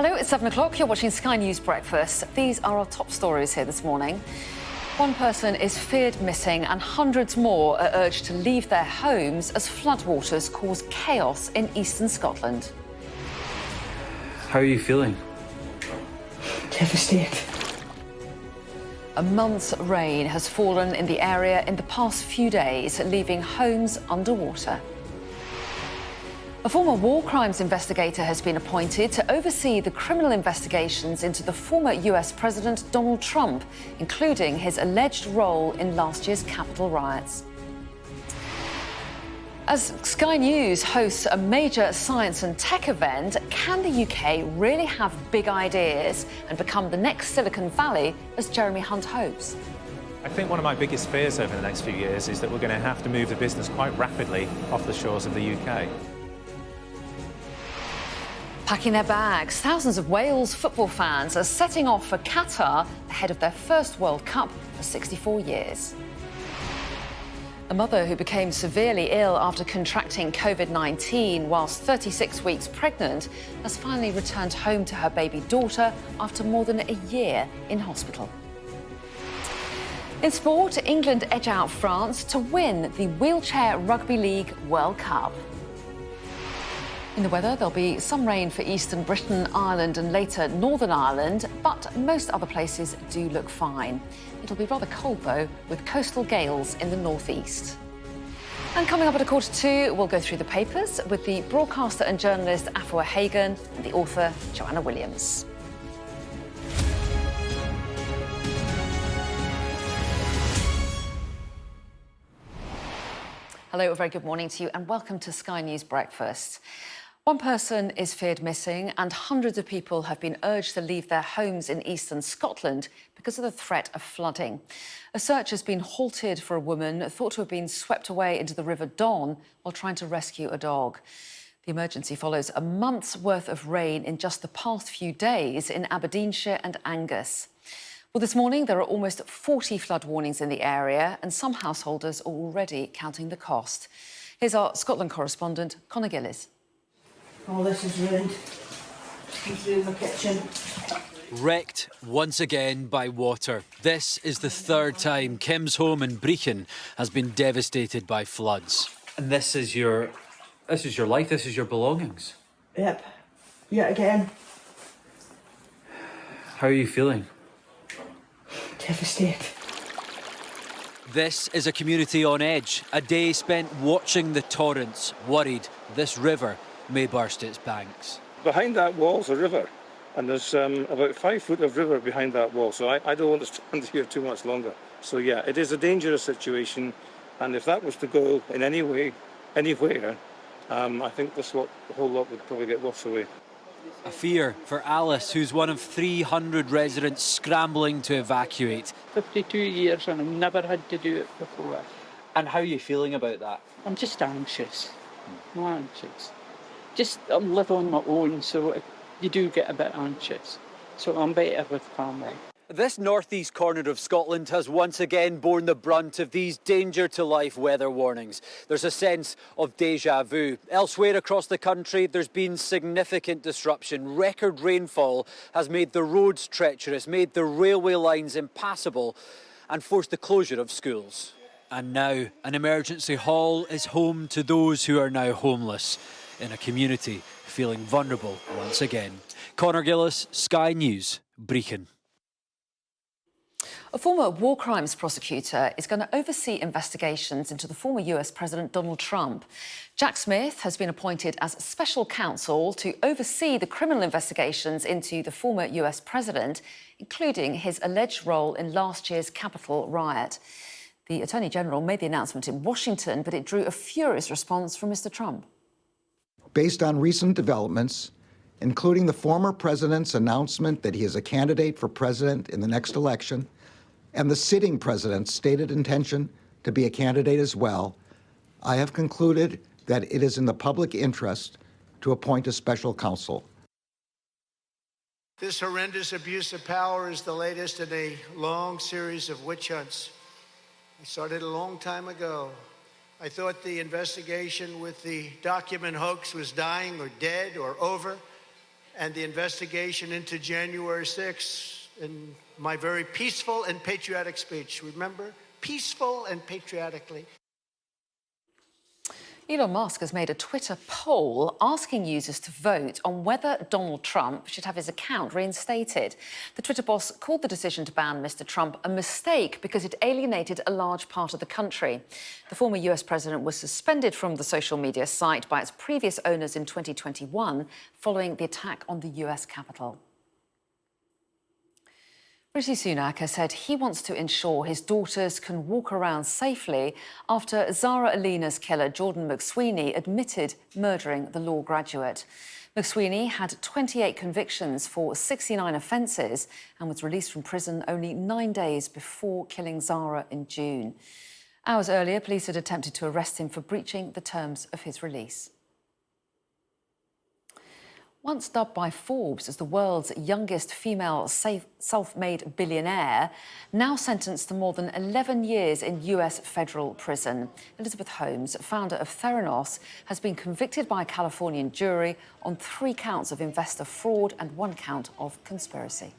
Hello, it's 7 o'clock. You're watching Sky News Breakfast. These are our top stories here this morning. One person is feared missing and hundreds more are urged to leave their homes as floodwaters cause chaos in eastern Scotland. How are you feeling? Devastated. A month's rain has fallen in the area in the past few days, leaving homes underwater. A former war crimes investigator has been appointed to oversee the criminal investigations into the former US President Donald Trump, including his alleged role in last year's Capitol riots. As Sky News hosts a major science and tech event, can the UK really have big ideas and become the next Silicon Valley, as Jeremy Hunt hopes? I think one of my biggest fears over the next few years is that we're going to have to move the business quite rapidly off the shores of the UK. Packing their bags, thousands of Wales football fans are setting off for Qatar ahead of their first World Cup for 64 years. A mother who became severely ill after contracting COVID-19 whilst 36 weeks pregnant has finally returned home to her baby daughter after more than a year in hospital. In sport, England edge out France to win the Wheelchair Rugby League World Cup. In the weather, there'll be some rain for eastern Britain, Ireland and later Northern Ireland, but most other places do look fine. It'll be rather cold, though, with coastal gales in the northeast. And coming up at 1:45, we'll go through the papers with the broadcaster and journalist Afua Hagan and the author Joanna Williams. Hello, a very good morning to you and welcome to Sky News Breakfast. One person is feared missing and hundreds of people have been urged to leave their homes in eastern Scotland because of the threat of flooding. A search has been halted for a woman thought to have been swept away into the River Don while trying to rescue a dog. The emergency follows a month's worth of rain in just the past few days in Aberdeenshire and Angus. Well, this morning there are almost 40 flood warnings in the area and some householders are already counting the cost. Here's our Scotland correspondent, Conor Gillis. All this is ruined. Through the kitchen. Wrecked once again by water. This is the third time Kim's home in Brechin has been devastated by floods. And this is your life, this is your belongings. Yep. Yet again. How are you feeling? Devastated. This is a community on edge. A day spent watching the torrents, worried this river may burst its banks. Behind that wall's a river, and there's about 5 foot of river behind that wall, so I don't want to stand here too much longer. So yeah, it is a dangerous situation, and if that was to go in any way, anywhere, I think the whole lot would probably get washed away. A fear for Alice, who's one of 300 residents scrambling to evacuate. 52 years and I've never had to do it before. And how are you feeling about that? I'm just anxious. I'm anxious. I'm living on my own, so you do get a bit anxious. So I'm better with family. This northeast corner of Scotland has once again borne the brunt of these danger-to-life weather warnings. There's a sense of déjà vu. Elsewhere across the country, there's been significant disruption. Record rainfall has made the roads treacherous, made the railway lines impassable and forced the closure of schools. And now, an emergency hall is home to those who are now homeless in a community feeling vulnerable once again. Conor Gillis, Sky News, Brechin. A former war crimes prosecutor is going to oversee investigations into the former US President Donald Trump. Jack Smith has been appointed as special counsel to oversee the criminal investigations into the former US president, including his alleged role in last year's Capitol riot. The Attorney General made the announcement in Washington, but it drew a furious response from Mr. Trump. Based on recent developments, including the former president's announcement that he is a candidate for president in the next election, and the sitting president's stated intention to be a candidate as well, I have concluded that it is in the public interest to appoint a special counsel. This horrendous abuse of power is the latest in a long series of witch hunts. I started a long time ago. I thought the investigation with the document hoax was dying or dead or over. and the investigation into January 6th in my very peaceful and patriotic speech. Remember, peaceful and patriotically. Elon Musk has made a Twitter poll asking users to vote on whether Donald Trump should have his account reinstated. The Twitter boss called the decision to ban Mr. Trump a mistake because it alienated a large part of the country. The former US president was suspended from the social media site by its previous owners in 2021 following the attack on the US Capitol. Rishi Sunak has said he wants to ensure his daughters can walk around safely after Zara Alina's killer, Jordan McSweeney, admitted murdering the law graduate. McSweeney had 28 convictions for 69 offences and was released from prison only 9 days before killing Zara in June. Hours earlier, police had attempted to arrest him for breaching the terms of his release. Once dubbed by Forbes as the world's youngest female self-made billionaire, now sentenced to more than 11 years in US federal prison. Elizabeth Holmes, founder of Theranos, has been convicted by a Californian jury on 3 counts of investor fraud and 1 count of conspiracy.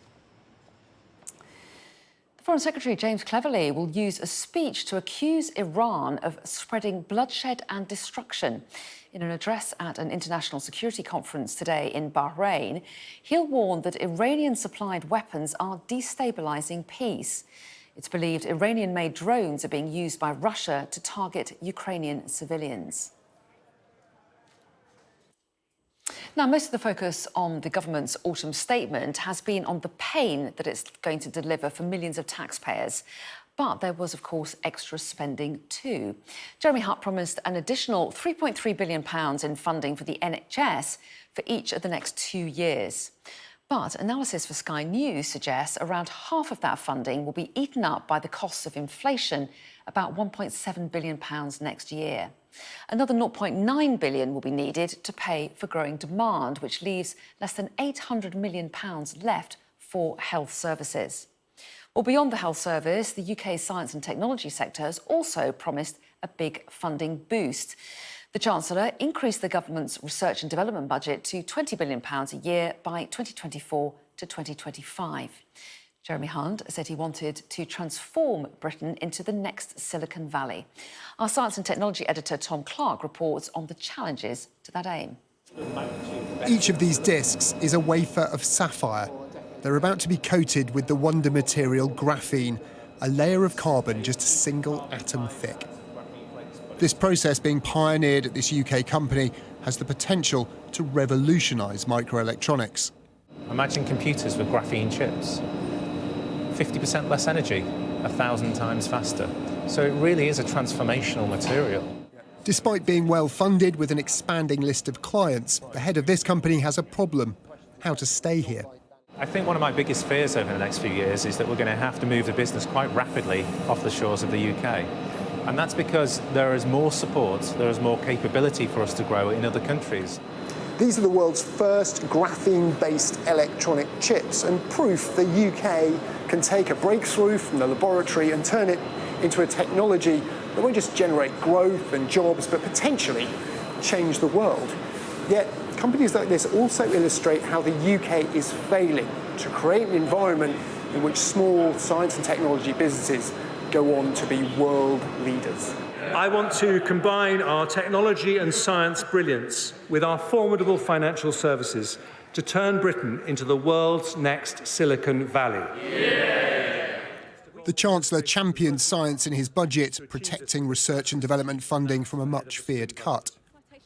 Foreign Secretary James Cleverly will use a speech to accuse Iran of spreading bloodshed and destruction. In an address at an international security conference today in Bahrain, he'll warn that Iranian-supplied weapons are destabilising peace. It's believed Iranian-made drones are being used by Russia to target Ukrainian civilians. Now, most of the focus on the government's autumn statement has been on the pain that it's going to deliver for millions of taxpayers. But there was, of course, extra spending too. Jeremy Hunt promised an additional £3.3 billion in funding for the NHS for each of the next 2 years. But analysis for Sky News suggests around half of that funding will be eaten up by the costs of inflation, about £1.7 billion next year. Another £0.9 billion will be needed to pay for growing demand, which leaves less than £800 million left for health services. Well, beyond the health service, the UK's science and technology sector has also promised a big funding boost. The Chancellor increased the government's research and development budget to £20 billion a year by 2024 to 2025. Jeremy Hunt said he wanted to transform Britain into the next Silicon Valley. Our science and technology editor Tom Clark reports on the challenges to that aim. Each of these discs is a wafer of sapphire. They're about to be coated with the wonder material graphene, a layer of carbon just a single atom thick. This process, being pioneered at this UK company, has the potential to revolutionise microelectronics. Imagine computers with graphene chips. 50% less energy, 1,000 times faster. So it really is a transformational material. Despite being well funded with an expanding list of clients, the head of this company has a problem: how to stay here. I think one of my biggest fears over the next few years is that we're going to have to move the business quite rapidly off the shores of the UK. And that's because there is more support, there is more capability for us to grow in other countries. These are the world's first graphene-based electronic chips, and proof the UK can take a breakthrough from the laboratory and turn it into a technology that won't just generate growth and jobs, but potentially change the world. Yet, companies like this also illustrate how the UK is failing to create an environment in which small science and technology businesses go on to be world leaders. I want to combine our technology and science brilliance with our formidable financial services to turn Britain into the world's next Silicon Valley. Yeah. The Chancellor championed science in his budget, protecting research and development funding from a much-feared cut.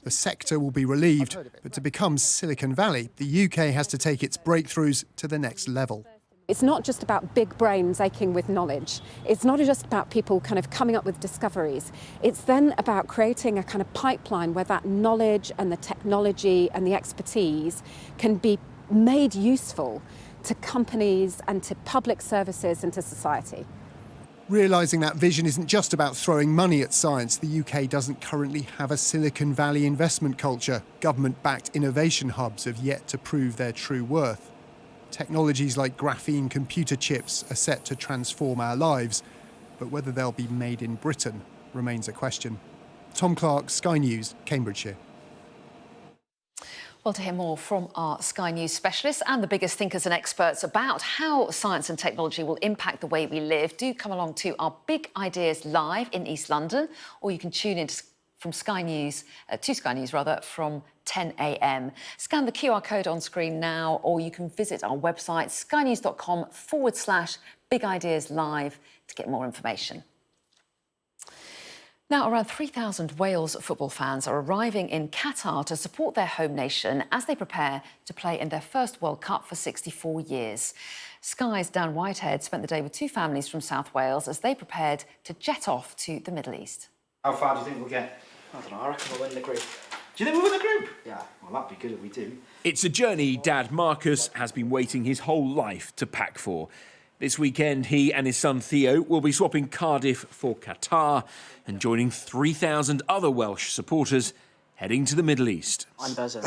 The sector will be relieved, but to become Silicon Valley, the UK has to take its breakthroughs to the next level. It's not just about big brains aching with knowledge. It's not just about people kind of coming up with discoveries. It's then about creating a kind of pipeline where that knowledge and the technology and the expertise can be made useful to companies and to public services and to society. Realising that vision isn't just about throwing money at science, the UK doesn't currently have a Silicon Valley investment culture. Government-backed innovation hubs have yet to prove their true worth. Technologies like graphene computer chips are set to transform our lives, but whether they'll be made in Britain remains a question. Tom Clark, Sky News, Cambridgeshire. Well, to hear more from our Sky News specialists and the biggest thinkers and experts about how science and technology will impact the way we live, do come along to our Big Ideas Live in East London, or you can tune in from Sky News, from 10 a.m. Scan the QR code on screen now, or you can visit our website, skynews.com/Big Ideas Live to get more information. Now, around 3,000 Wales football fans are arriving in Qatar to support their home nation as they prepare to play in their first World Cup for 64 years. Sky's Dan Whitehead spent the day with two families from South Wales as they prepared to jet off to the Middle East. How far do you think we'll get? I don't know, I reckon we'll win the group. Do you think we'll win the group? Yeah, well, that'd be good if we do. It's a journey Dad Marcus has been waiting his whole life to pack for. This weekend, he and his son Theo will be swapping Cardiff for Qatar and joining 3,000 other Welsh supporters heading to the Middle East. I'm buzzing.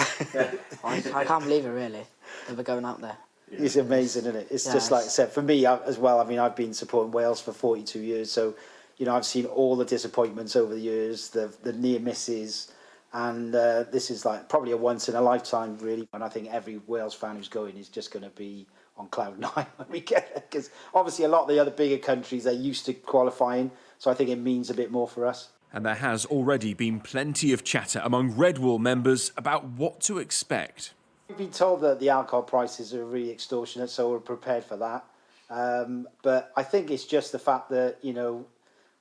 I can't believe it, really, that we're going out there. It's amazing, isn't it? It's just like I said, for me as well, I mean, I've been supporting Wales for 42 years, so, you know, I've seen all the disappointments over the years, the near misses, and this is like probably a once in a lifetime, really. And I think every Wales fan who's going is just going to be on cloud nine when we get there, because obviously a lot of the other bigger countries, they're used to qualifying, so I think it means a bit more for us. And there has already been plenty of chatter among Red Wall members about what to expect. We've been told that the alcohol prices are really extortionate, so we're prepared for that. But I think it's just the fact that, you know,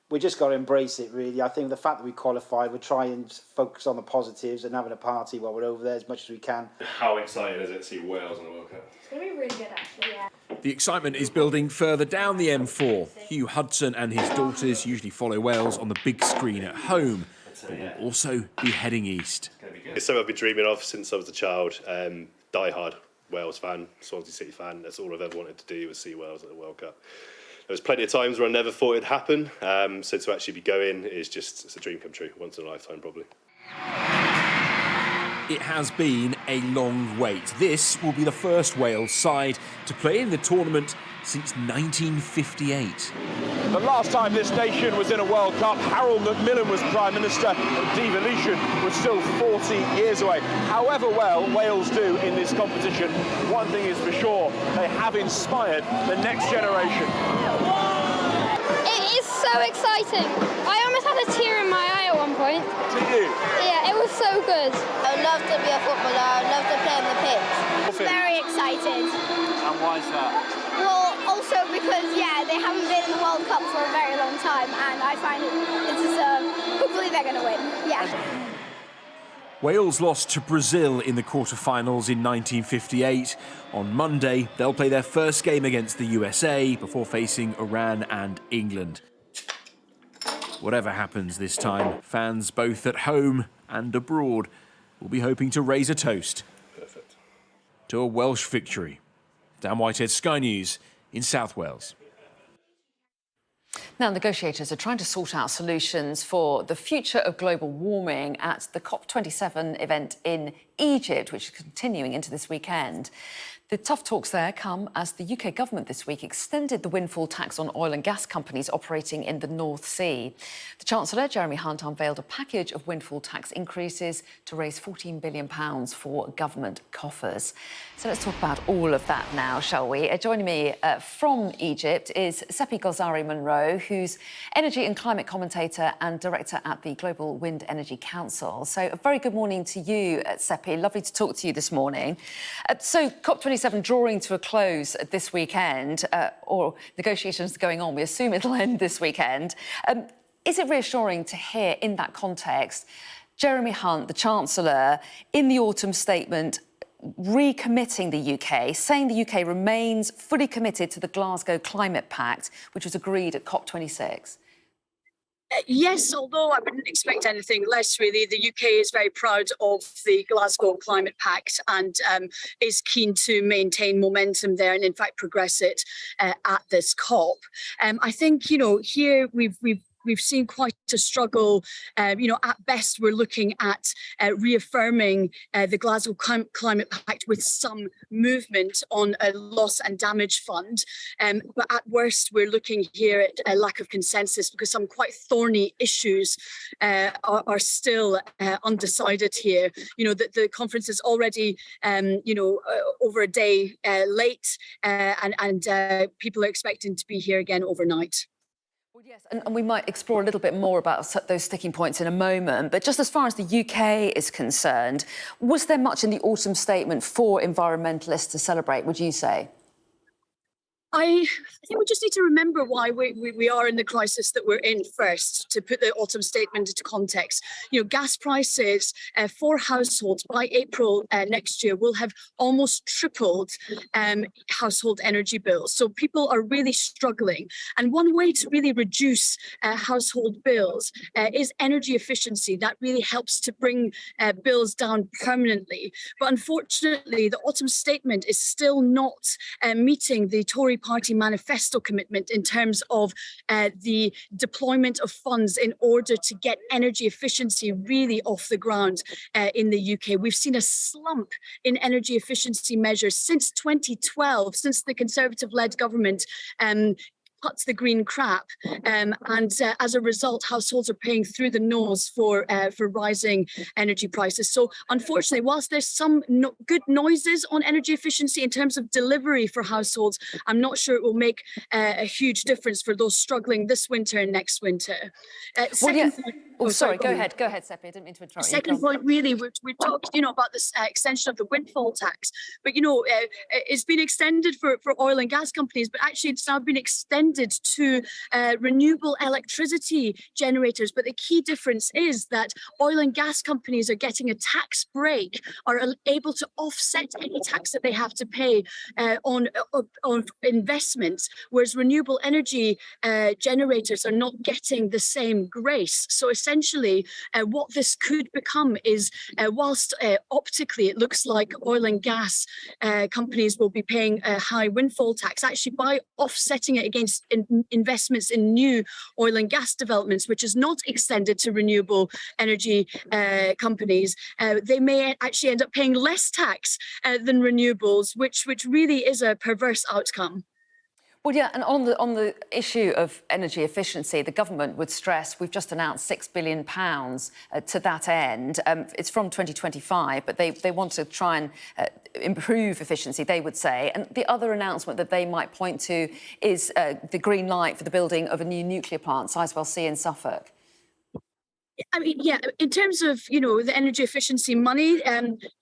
we just got to embrace it, really. I think the fact that we qualified, we'll try and focus on the positives and having a party while we're over there as much as we can. How exciting is it to see Wales in the World Cup? It's going to be really good, actually, yeah. The excitement is building further down the M4. Hugh Hudson and his daughters usually follow Wales on the big screen at home, but will also be heading east. It's something I've been dreaming of since I was a child. Die-hard Wales fan, Swansea City fan. That's all I've ever wanted to do was see Wales at the World Cup. There was plenty of times where I never thought it'd happen, so to actually be going is just, it's a dream come true, once in a lifetime probably. It has been a long wait. This will be the first Wales side to play in the tournament since 1958. The last time this nation was in a World Cup, Harold Macmillan was Prime Minister and devolution was still 40 years away. However well Wales do in this competition, one thing is for sure, they have inspired the next generation. It is so exciting. I almost had a tear in my eye at one point. Did you? Yeah, it was so good. I would love to be a footballer, I would love to play on the pitch. Very excited. And why is that? Well, also because, yeah, they haven't been in the World Cup for a very long time, and I find it's just, hopefully they're going to win, yeah. Wales lost to Brazil in the quarter-finals in 1958. On Monday, they'll play their first game against the USA before facing Iran and England. Whatever happens this time, fans both at home and abroad will be hoping to raise a toast to a Welsh victory. Dan Whitehead, Sky News in South Wales. Now, negotiators are trying to sort out solutions for the future of global warming at the COP27 event in Egypt, which is continuing into this weekend. The tough talks there come as the UK government this week extended the windfall tax on oil and gas companies operating in the North Sea. The Chancellor, Jeremy Hunt, unveiled a package of windfall tax increases to raise £14 billion for government coffers. So let's talk about all of that now, shall we? Joining me from Egypt is Seppi Golzari-Monroe, who's energy and climate commentator and director at the Global Wind Energy Council. So a very good morning to you, Seppi. Lovely to talk to you this morning. So COP27 drawing to a close this weekend, or negotiations going on. We assume it'll end this weekend. Is it reassuring to hear in that context Jeremy Hunt, the Chancellor, in the autumn statement recommitting the UK, saying the UK remains fully committed to the Glasgow Climate Pact, which was agreed at COP26? Yes, although I wouldn't expect anything less, really. The UK is very proud of the Glasgow Climate Pact and is keen to maintain momentum there and, in fact, progress it at this COP. I think, you know, here we've we've seen quite a struggle. At best, we're looking at reaffirming the Glasgow Climate Pact with some movement on a loss and damage fund. But at worst, we're looking here at a lack of consensus because some quite thorny issues are still undecided here. The conference is already, over a day late, and people are expecting to be here again overnight. Well, yes, and we might explore a little bit more about those sticking points in a moment. But just as far as the UK is concerned, was there much in the autumn statement for environmentalists to celebrate, would you say? I think we just need to remember why we are in the crisis that we're in first, to put the autumn statement into context. Gas prices for households by April next year will have almost tripled household energy bills. So people are really struggling. And one way to really reduce household bills is energy efficiency. That really helps to bring bills down permanently. But unfortunately, the autumn statement is still not meeting the Tory Party manifesto commitment in terms of the deployment of funds in order to get energy efficiency really off the ground in the UK. We've seen a slump in energy efficiency measures since 2012, since the Conservative-led government cuts the green crap, and as a result, households are paying through the nose for rising energy prices. So, unfortunately, whilst there's some good noises on energy efficiency in terms of delivery for households, I'm not sure it will make a huge difference for those struggling this winter and next winter. Sorry, go ahead, Seppi. I didn't mean to interrupt you. Second point, really, we're talking, about this extension of the windfall tax, but it's been extended for oil and gas companies, but actually it's now been extended to renewable electricity generators. But the key difference is that oil and gas companies are getting a tax break, are able to offset any tax that they have to pay on investments, whereas renewable energy generators are not getting the same grace. So essentially, what this could become is, whilst optically it looks like oil and gas companies will be paying a high windfall tax, actually by offsetting it against investments in new oil and gas developments, which is not extended to renewable energy companies, they may actually end up paying less tax than renewables, which really is a perverse outcome. Well, yeah, and on the issue of energy efficiency, the government would stress we've just announced £6 billion to that end. It's from 2025, but they want to try and improve efficiency, they would say. And the other announcement that they might point to is the green light for the building of a new nuclear plant, Sizewell C in Suffolk. I mean, yeah, in terms of, the energy efficiency money,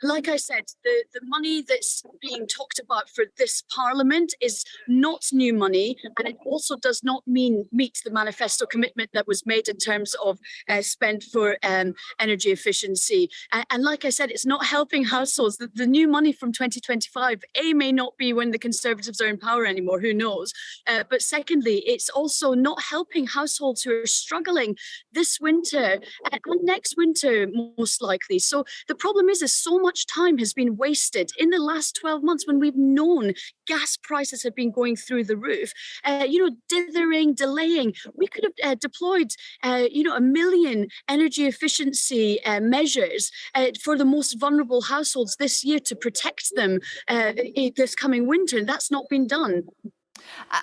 like I said, the money that's being talked about for this Parliament is not new money, and it also does not meet the manifesto commitment that was made in terms of spend for energy efficiency. And like I said, it's not helping households. The new money from 2025, may not be when the Conservatives are in power anymore, who knows? But secondly, it's also not helping households who are struggling this winter and next winter, most likely. So the problem is so much time has been wasted in the last 12 months when we've known gas prices have been going through the roof, dithering, delaying. We could have deployed, 1 million energy efficiency measures for the most vulnerable households this year to protect them this coming winter, and that's not been done.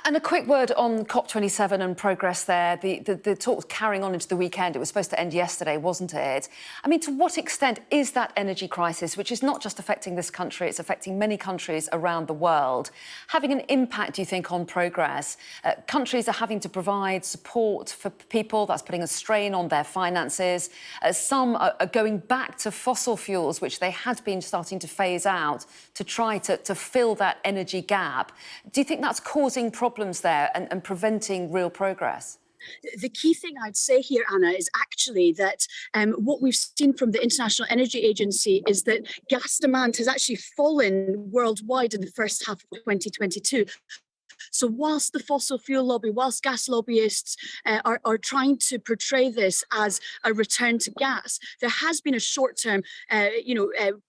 And a quick word on COP27 and progress there. The talks carrying on into the weekend. It was supposed to end yesterday, wasn't it? I mean, to what extent is that energy crisis, which is not just affecting this country, it's affecting many countries around the world, having an impact, do you think, on progress? Countries are having to provide support for people. That's putting a strain on their finances. Some are going back to fossil fuels, which they had been starting to phase out to try to fill that energy gap. Do you think that's causing problems there and preventing real progress? The key thing I'd say here, Anna, is actually that what we've seen from the International Energy Agency is that gas demand has actually fallen worldwide in the first half of 2022. So whilst the fossil fuel lobby, whilst gas lobbyists are trying to portray this as a return to gas, there has been a short-term,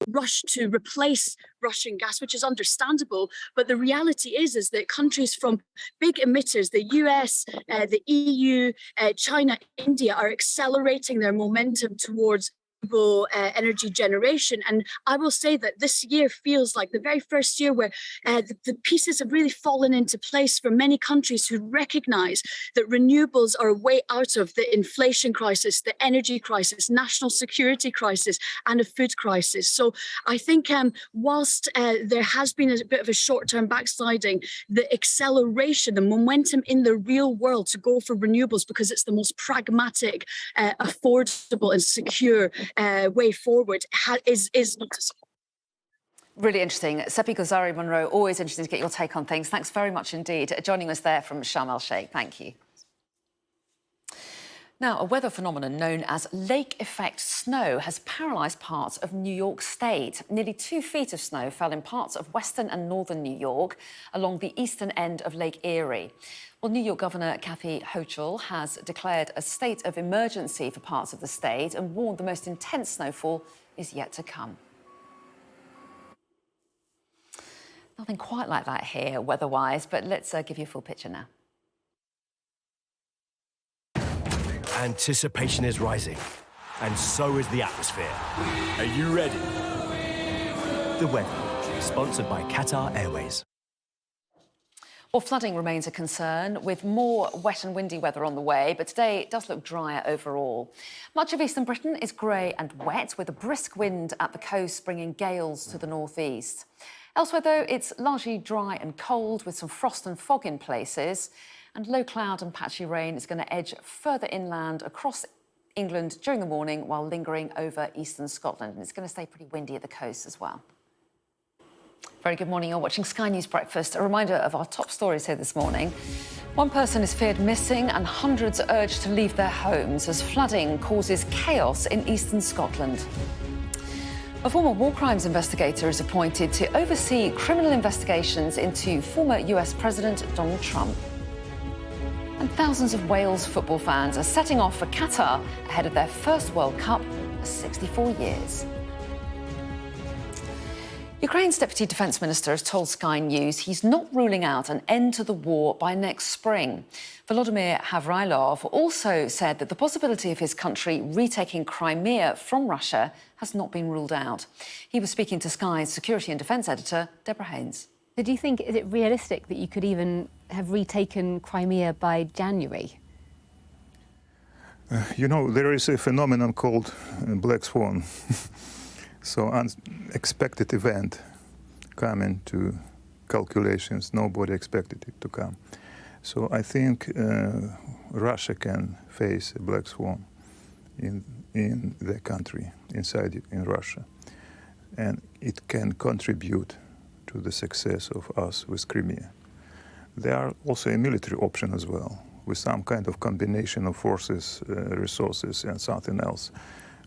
rush to replace Russian gas, which is understandable. But the reality is that countries from big emitters, the US, the EU, China, India, are accelerating their momentum towards energy generation. And I will say that this year feels like the very first year where the pieces have really fallen into place for many countries who recognize that renewables are a way out of the inflation crisis, the energy crisis, national security crisis, and a food crisis. So I think whilst there has been a bit of a short-term backsliding, the acceleration, the momentum in the real world to go for renewables because it's the most pragmatic, affordable and secure way forward is noticeable. Really interesting. Seppi Gulzari Monroe, always interesting to get your take on things. Thanks very much indeed. Joining us there from Sharm el-Sheikh. Thank you. Now, a weather phenomenon known as lake effect snow has paralysed parts of New York State. Nearly 2 feet of snow fell in parts of western and northern New York along the eastern end of Lake Erie. Well, New York Governor Kathy Hochul has declared a state of emergency for parts of the state and warned the most intense snowfall is yet to come. Nothing quite like that here weather-wise, but let's give you a full picture now. Anticipation is rising, and so is the atmosphere. Are you ready? The Weather, sponsored by Qatar Airways. Well, flooding remains a concern, with more wet and windy weather on the way, but today it does look drier overall. Much of eastern Britain is grey and wet, with a brisk wind at the coast bringing gales to the northeast. Elsewhere, though, it's largely dry and cold, with some frost and fog in places, and low cloud and patchy rain is going to edge further inland across England during the morning while lingering over eastern Scotland. And it's going to stay pretty windy at the coast as well. Very good morning. You're watching Sky News Breakfast. A reminder of our top stories here this morning. One person is feared missing and hundreds are urged to leave their homes as flooding causes chaos in eastern Scotland. A former war crimes investigator is appointed to oversee criminal investigations into former US President Donald Trump. And thousands of Wales football fans are setting off for Qatar ahead of their first World Cup for 64 years. Ukraine's Deputy Defence Minister has told Sky News he's not ruling out an end to the war by next spring. Volodymyr Havrilov also said that the possibility of his country retaking Crimea from Russia has not been ruled out. He was speaking to Sky's security and defence editor, Deborah Haynes. So do you think, is it realistic that you could even have retaken Crimea by January? There is a phenomenon called black swan. So unexpected event coming to calculations, nobody expected it to come. So I think Russia can face a black swan in the country, in Russia. And it can contribute to the success of us with Crimea. There are also a military option as well, with some kind of combination of forces, resources and something else.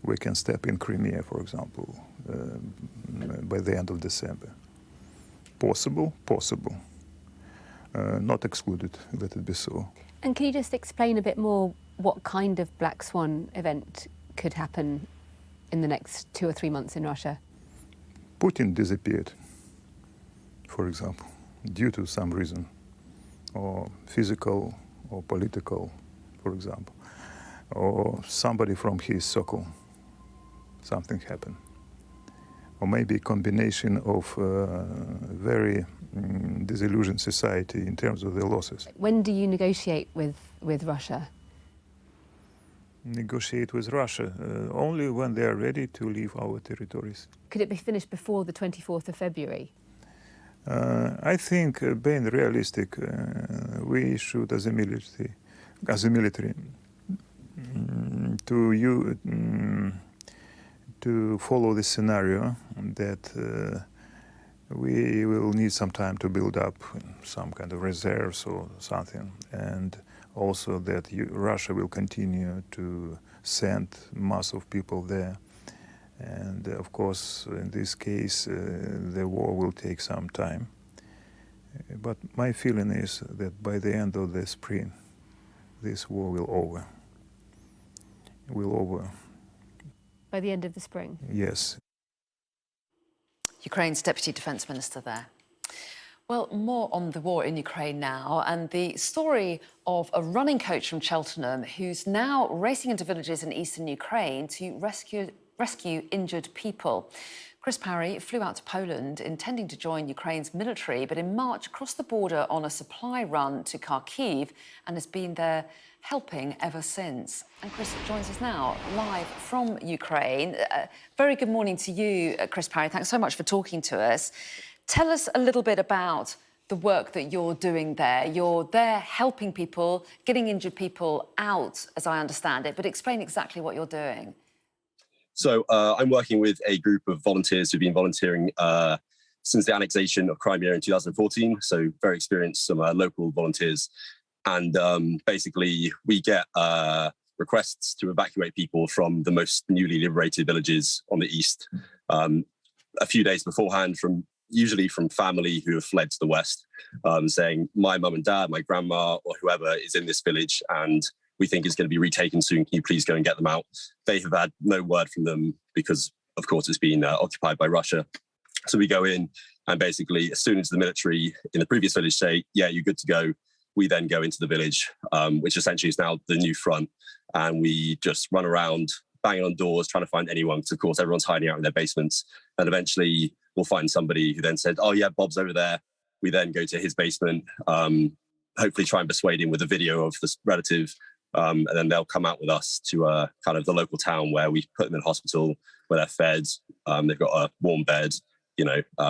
We can step in Crimea, for example, by the end of December. Possible. Not excluded, let it be so. And can you just explain a bit more what kind of black swan event could happen in the next 2 or 3 months in Russia? Putin disappeared, for example, due to some reason, or physical or political, for example, or somebody from his circle. Something happened. Or maybe a combination of very disillusioned society in terms of their losses. When do you negotiate with Russia? Negotiate with Russia only when they are ready to leave our territories. Could it be finished before the 24th of February? I think, being realistic, we should, as a military, to follow this scenario that we will need some time to build up some kind of reserves or something, and also that Russia will continue to send mass of people there. And of course, in this case, the war will take some time. But my feeling is that by the end of the spring, this war will over. By the end of the spring? Yes. Ukraine's Deputy Defence Minister there. Well, more on the war in Ukraine now, and the story of a running coach from Cheltenham who's now racing into villages in eastern Ukraine to rescue injured people. Chris Parry flew out to Poland intending to join Ukraine's military, but in March crossed the border on a supply run to Kharkiv and has been there helping ever since. And Chris joins us now live from Ukraine. Very good morning to you, Chris Parry. Thanks so much for talking to us. Tell us a little bit about the work that you're doing there. You're there helping people, getting injured people out, as I understand it, but explain exactly what you're doing. So I'm working with a group of volunteers who've been volunteering since the annexation of Crimea in 2014. So very experienced, some local volunteers. And basically we get requests to evacuate people from the most newly liberated villages on the east a few days beforehand, usually from family who have fled to the west, saying, my mum and dad, my grandma, or whoever is in this village, and we think it's going to be retaken soon. Can you please go and get them out? They have had no word from them because, of course, it's been occupied by Russia. So we go in and basically, as soon as the military in the previous village say, yeah, you're good to go, we then go into the village, which essentially is now the new front. And we just run around, banging on doors, trying to find anyone, because, of course, everyone's hiding out in their basements. And eventually we'll find somebody who then said, oh, yeah, Bob's over there. We then go to his basement, hopefully try and persuade him with a video of this relative. And then they'll come out with us to kind of the local town where we put them in hospital, where they're fed. They've got a warm bed,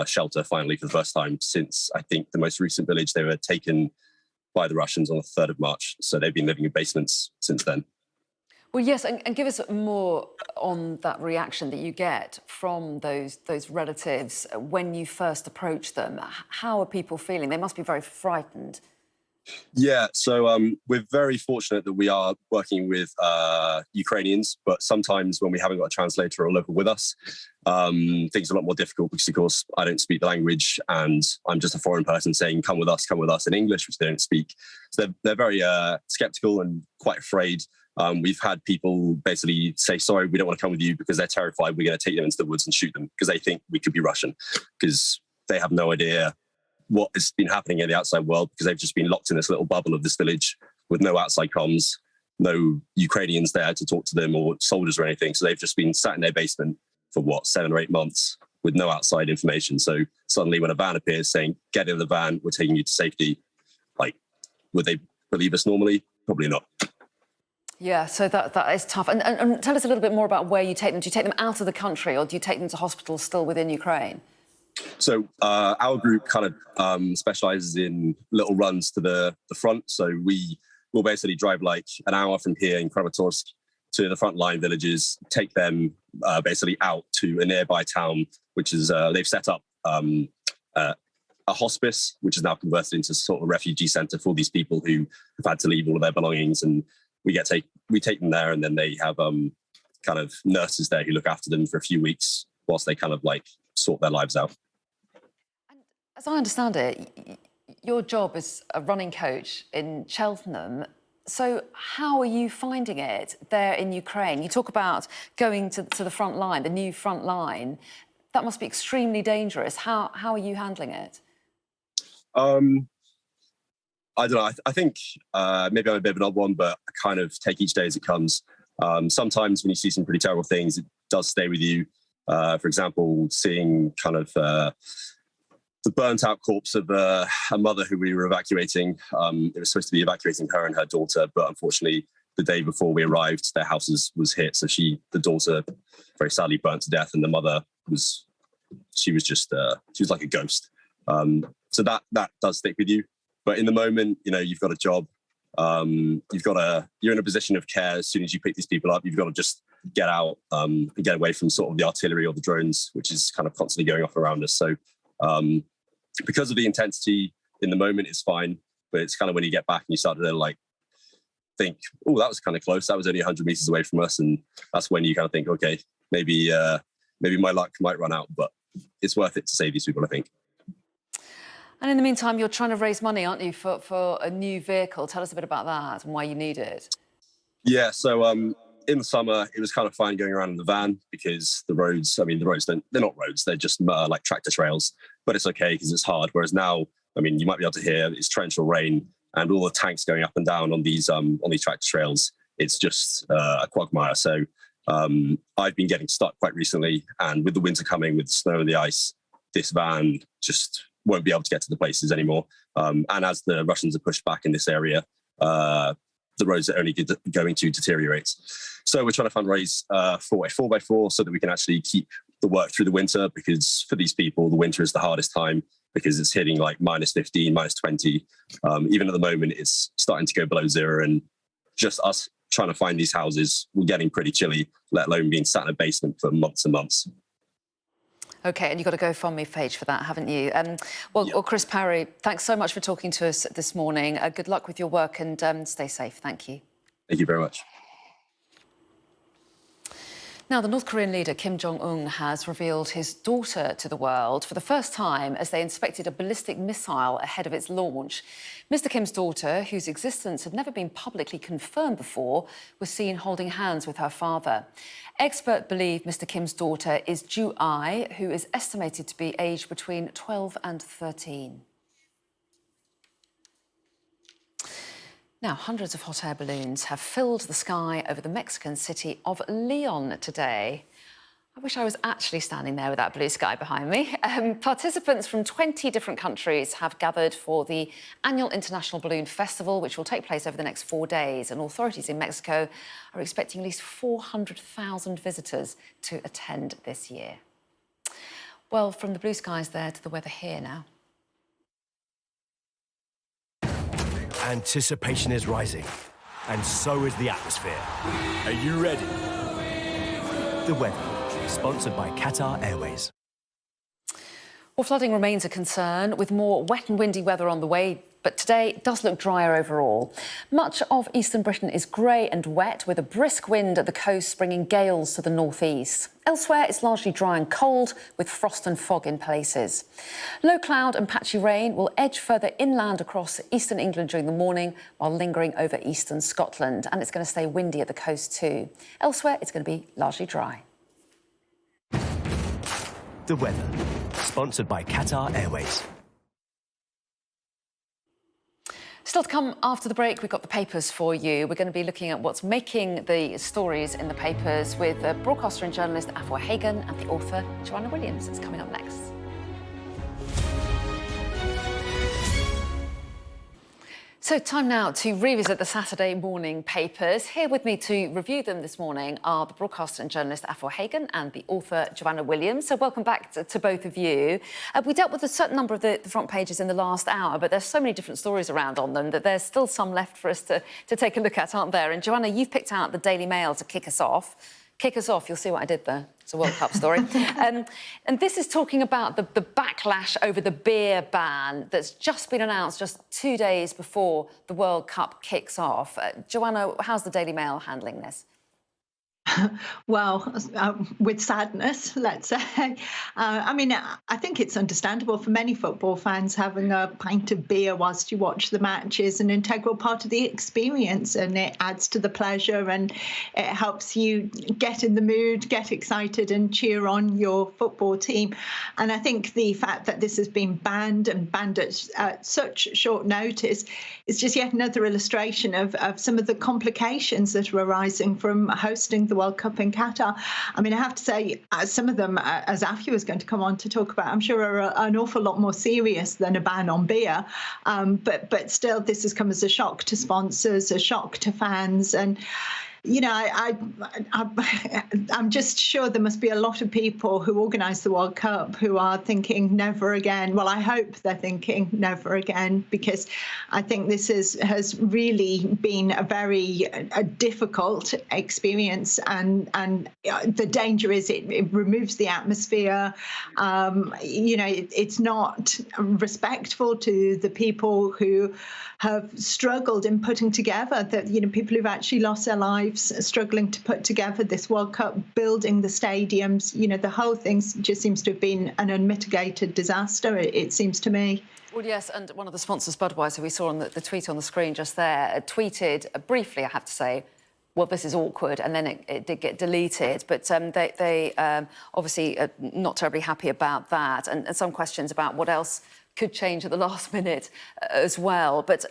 shelter finally for the first time since, I think, the most recent village. They were taken by the Russians on the 3rd of March. So they've been living in basements since then. Well, yes, and give us more on that reaction that you get from those relatives when you first approach them. How are people feeling? They must be very frightened. Yeah, so we're very fortunate that we are working with Ukrainians, but sometimes when we haven't got a translator or a local with us, things are a lot more difficult because, of course, I don't speak the language and I'm just a foreign person saying, come with us in English, which they don't speak. So they're very sceptical and quite afraid. We've had people basically say, sorry, we don't want to come with you because they're terrified we're going to take them into the woods and shoot them because they think we could be Russian, because they have no idea what has been happening in the outside world, because they've just been locked in this little bubble of this village with no outside comms, no Ukrainians there to talk to them or soldiers or anything. So they've just been sat in their basement for 7 or 8 months with no outside information. So suddenly when a van appears saying, get in the van, we're taking you to safety, would they believe us normally? Probably not. Yeah, so that is tough. And tell us a little bit more about where you take them. Do you take them out of the country or do you take them to hospitals still within Ukraine? So our group kind of specialises in little runs to the front. So we will basically drive an hour from here in Kramatorsk to the frontline villages, take them basically out to a nearby town, which is they've set up a hospice, which is now converted into sort of a refugee centre for these people who have had to leave all of their belongings. And we take them there, and then they have kind of nurses there who look after them for a few weeks whilst they kind of sort their lives out. As I understand it, your job is a running coach in Cheltenham. So how are you finding it there in Ukraine? You talk about going to the front line, the new front line. That must be extremely dangerous. How are you handling it? I don't know. I think maybe I'm a bit of an odd one, but I kind of take each day as it comes. Sometimes when you see some pretty terrible things, it does stay with you. For example, seeing kind of the burnt-out corpse of a mother who we were evacuating. It was supposed to be evacuating her and her daughter, but unfortunately, the day before we arrived, their house was hit. So the daughter, very sadly burnt to death, and the mother was like a ghost. So that does stick with you. But in the moment, you've got a job. You're in a position of care. As soon as you pick these people up, you've got to just get out and get away from sort of the artillery or the drones, which is kind of constantly going off around us. So because of the intensity in the moment, it's fine. But it's kind of when you get back and you start to think, oh, that was kind of close. That was only 100 meters away from us. And that's when you kind of think, okay, maybe my luck might run out, but it's worth it to save these people, I think. And in the meantime, you're trying to raise money, aren't you, for a new vehicle? Tell us a bit about that and why you need it. Yeah, so in the summer, it was kind of fine going around in the van because the roads, they're not roads, they're just like tractor trails, but it's okay because it's hard. Whereas now, you might be able to hear it's torrential rain and all the tanks going up and down on these tractor trails. It's just a quagmire. So I've been getting stuck quite recently, and with the winter coming, with the snow and the ice, this van just won't be able to get to the places anymore. And as the Russians are pushed back in this area, the roads are only going to deteriorate. So we're trying to fundraise for a 4x4 so that we can actually keep the work through the winter, because for these people, the winter is the hardest time because it's hitting like -15, -20. Even at the moment, it's starting to go below zero, and just us trying to find these houses, we're getting pretty chilly, let alone being sat in a basement for months and months. OK, and you've got a GoFundMe page for that, haven't you? Well, Chris Parry, thanks so much for talking to us this morning. Good luck with your work and stay safe. Thank you. Thank you very much. Now, the North Korean leader Kim Jong-un has revealed his daughter to the world for the first time as they inspected a ballistic missile ahead of its launch. Mr. Kim's daughter, whose existence had never been publicly confirmed before, was seen holding hands with her father. Experts believe Mr. Kim's daughter is Ju Ai, who is estimated to be aged between 12 and 13. Now, hundreds of hot air balloons have filled the sky over the Mexican city of Leon today. I wish I was actually standing there with that blue sky behind me. Participants from 20 different countries have gathered for the annual International Balloon Festival, which will take place over the next 4 days. And authorities in Mexico are expecting at least 400,000 visitors to attend this year. Well, from the blue skies there to the weather here now. Anticipation is rising, and so is the atmosphere. Are you ready? The weather, sponsored by Qatar Airways. Well, flooding remains a concern, with more wet and windy weather on the way, but today does look drier overall. Much of eastern Britain is grey and wet, with a brisk wind at the coast bringing gales to the northeast. Elsewhere, it's largely dry and cold, with frost and fog in places. Low cloud and patchy rain will edge further inland across eastern England during the morning, while lingering over eastern Scotland, and it's going to stay windy at the coast too. Elsewhere, it's going to be largely dry. The weather, sponsored by Qatar Airways. Still to come after the break, we've got the papers for you. We're going to be looking at what's making the stories in the papers with broadcaster and journalist Afua Hagan and the author Joanna Williams. It's coming up next. So time now to revisit the Saturday morning papers. Here with me to review them this morning are the broadcaster and journalist Afua Hagan and the author Joanna Williams. So welcome back to both of you. We dealt with a certain number of the front pages in the last hour, but there's so many different stories around on them that there's still some left for us to take a look at, aren't there? And Joanna, you've picked out the Daily Mail to kick us off. Kick us off, you'll see what I did there. It's a World Cup story. And this is talking about the backlash over the beer ban that's just been announced just 2 days before the World Cup kicks off. Joanna, how's the Daily Mail handling this? Well, with sadness, let's say. I think it's understandable for many football fans. Having a pint of beer whilst you watch the match is an integral part of the experience, and it adds to the pleasure and it helps you get in the mood, get excited and cheer on your football team. And I think the fact that this has been banned at such short notice is just yet another illustration of some of the complications that are arising from hosting the World Cup in Qatar. I mean, I have to say, some of them, as Afua is going to come on to talk about, I'm sure are an awful lot more serious than a ban on beer. But still, this has come as a shock to sponsors, a shock to fans. And you know, I'm just sure there must be a lot of people who organise the World Cup who are thinking never again. Well, I hope they're thinking never again, because I think this has really been a very difficult experience. And the danger is it removes the atmosphere. It's not respectful to the people who have struggled in putting together, that, people who've actually lost their lives executives struggling to put together this World Cup, building the stadiums. You know, the whole thing just seems to have been an unmitigated disaster, it seems to me. Well, yes, and one of the sponsors, Budweiser, we saw on the tweet on the screen just there, tweeted briefly, I have to say, well, this is awkward, and then it did get deleted. But they obviously are not terribly happy about that, and some questions about what else could change at the last minute as well. But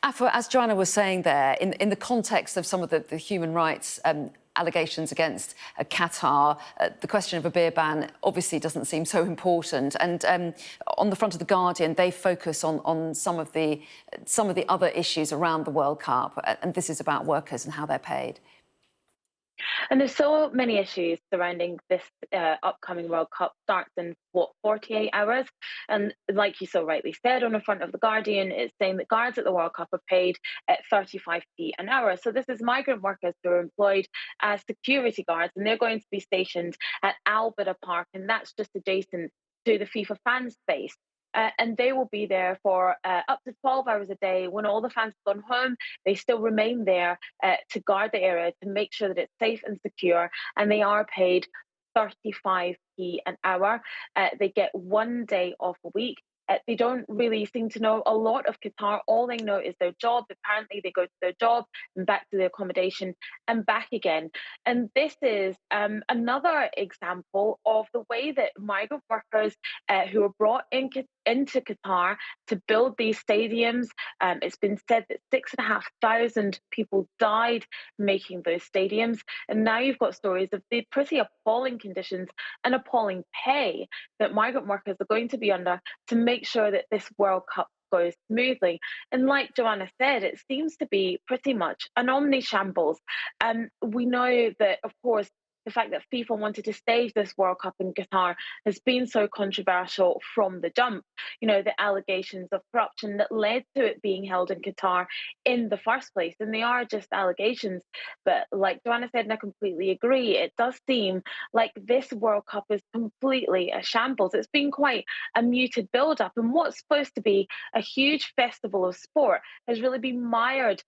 Afua, as Joanna was saying there, in the context of some of the human rights allegations against Qatar, the question of a beer ban obviously doesn't seem so important. And on the front of The Guardian, they focus on some of the other issues around the World Cup, and this is about workers and how they're paid. And there's so many issues surrounding this upcoming World Cup. Starts in, 48 hours? And like you so rightly said, on the front of The Guardian, it's saying that guards at the World Cup are paid at 35p an hour. So this is migrant workers who are employed as security guards, and they're going to be stationed at Albert Park, and that's just adjacent to the FIFA fan space. And they will be there for up to 12 hours a day. When all the fans have gone home, they still remain there to guard the area, to make sure that it's safe and secure. And they are paid 35p an hour. They get 1 day off a week. They don't really seem to know a lot of Qatar. All they know is their job. Apparently, they go to their job and back to their accommodation and back again. And this is another example of the way that migrant workers who are brought into Qatar to build these stadiums. It's been said that 6,500 people died making those stadiums. And now you've got stories of the pretty appalling conditions and appalling pay that migrant workers are going to be under to make sure that this World Cup goes smoothly. And like Joanna said, it seems to be pretty much an omni-shambles. We know that, of course, the fact that FIFA wanted to stage this World Cup in Qatar has been so controversial from the jump. You know, the allegations of corruption that led to it being held in Qatar in the first place. And they are just allegations. But like Joanna said, and I completely agree, it does seem like this World Cup is completely a shambles. It's been quite a muted build-up. And what's supposed to be a huge festival of sport has really been mired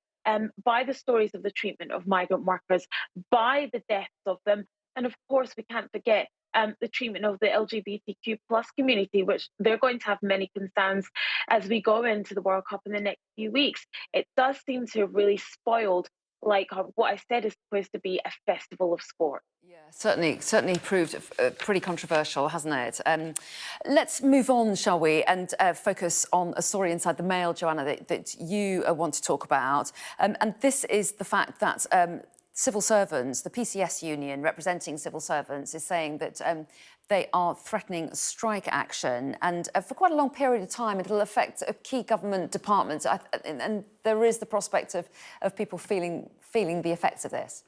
by the stories of the treatment of migrant workers, by the deaths of them. And of course, we can't forget the treatment of the LGBTQ plus community, which they're going to have many concerns as we go into the World Cup in the next few weeks. It does seem to have really spoiled like what I said is supposed to be a festival of sport. Yeah, certainly proved pretty controversial, hasn't it? Let's move on, shall we, and focus on a story inside the Mail, Joanna, that you want to talk about. And this is the fact that civil servants, the PCS Union representing civil servants, is saying that they are threatening strike action, and for quite a long period of time it'll affect key government departments, and there is the prospect of people feeling the effects of this.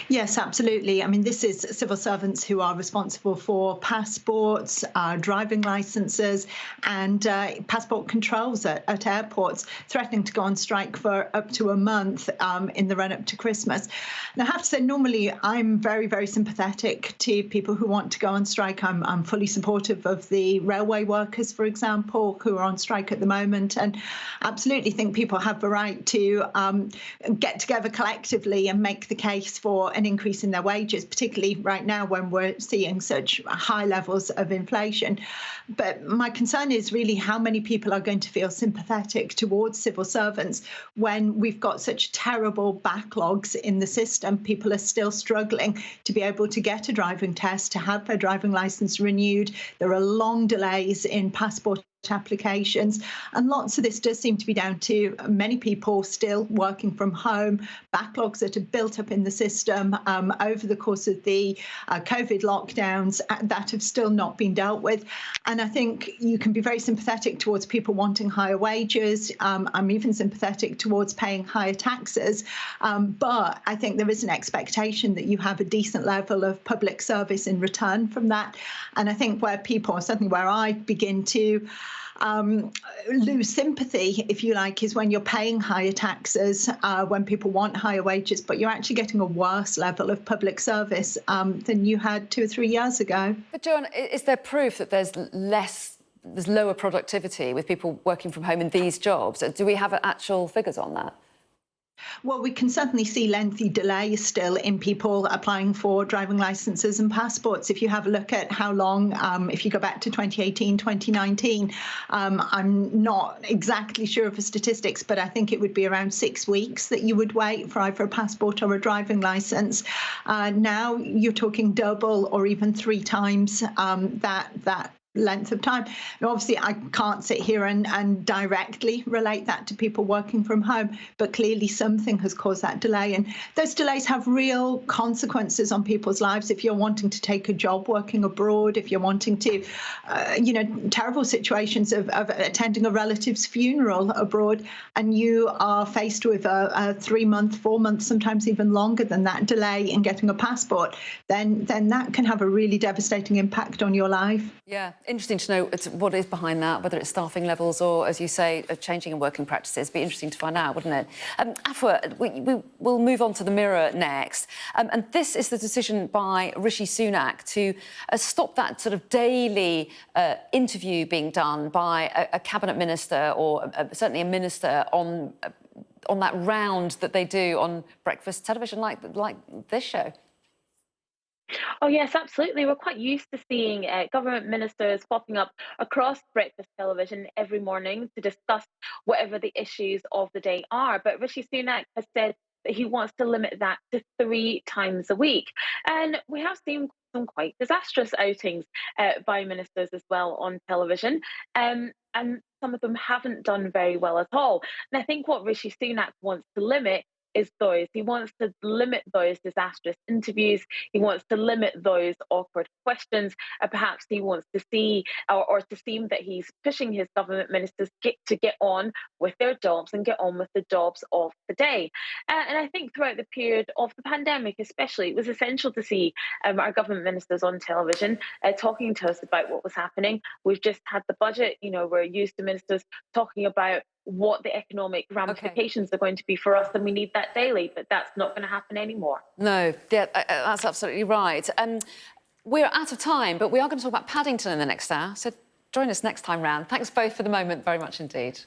Yes, absolutely. I mean, this is civil servants who are responsible for passports, driving licences and passport controls at airports, threatening to go on strike for up to a month in the run-up to Christmas. And I have to say, normally I'm very, very sympathetic to people who want to go on strike. I'm fully supportive of the railway workers, for example, who are on strike at the moment, and absolutely think people have the right to get together collectively and make the case for an increase in their wages, particularly right now when we're seeing such high levels of inflation. But my concern is really how many people are going to feel sympathetic towards civil servants when we've got such terrible backlogs in the system. People are still struggling to be able to get a driving test, to have their driving licence renewed. There are long delays in passport applications, and lots of this does seem to be down to many people still working from home, backlogs that have built up in the system over the course of the COVID lockdowns that have still not been dealt with. And I think you can be very sympathetic towards people wanting higher wages. I'm even sympathetic towards paying higher taxes, but I think there is an expectation that you have a decent level of public service in return from that. And I think where people, certainly where I begin to lose sympathy, if you like, is when you're paying higher taxes, when people want higher wages, but you're actually getting a worse level of public service than you had 2 or 3 years ago. But Joanna, is there proof that there's lower productivity with people working from home in these jobs? Do we have actual figures on that? Well, we can certainly see lengthy delays still in people applying for driving licenses and passports. If you have a look at how long, if you go back to 2018, 2019, I'm not exactly sure of the statistics, but I think it would be around 6 weeks that you would wait for either a passport or a driving license. Now you're talking double or even 3 times that length of time. And obviously, I can't sit here and directly relate that to people working from home, but clearly something has caused that delay. And those delays have real consequences on people's lives. If you're wanting to take a job working abroad, if you're wanting to, terrible situations of attending a relative's funeral abroad, and you are faced with a 3-month, 4 months, sometimes even longer than that delay in getting a passport, then that can have a really devastating impact on your life. Yeah. Interesting to know what is behind that, whether it's staffing levels or, as you say, a changing in working practices. Be interesting to find out, wouldn't it? Afua, we'll move on to the Mirror next. And this is the decision by Rishi Sunak to stop that sort of daily interview being done by a cabinet minister or certainly a minister on that round that they do on breakfast television like this show. Oh, yes, absolutely. We're quite used to seeing government ministers popping up across breakfast television every morning to discuss whatever the issues of the day are. But Rishi Sunak has said that he wants to limit that to 3 times a week. And we have seen some quite disastrous outings by ministers as well on television. And some of them haven't done very well at all. And I think what Rishi Sunak wants to limit is those. He wants to limit those disastrous interviews. He wants to limit those awkward questions. Perhaps he wants to see or to seem that he's pushing his government ministers to get on with their jobs and get on with the jobs of the day. And I think throughout the period of the pandemic especially, it was essential to see our government ministers on television talking to us about what was happening. We've just had the budget. We're used to ministers talking about what the economic ramifications are going to be for us, and we need that daily, but that's not going to happen anymore. No, yeah, that's absolutely right. We're out of time, but we are going to talk about Paddington in the next hour, so join us next time round. Thanks both for the moment very much indeed.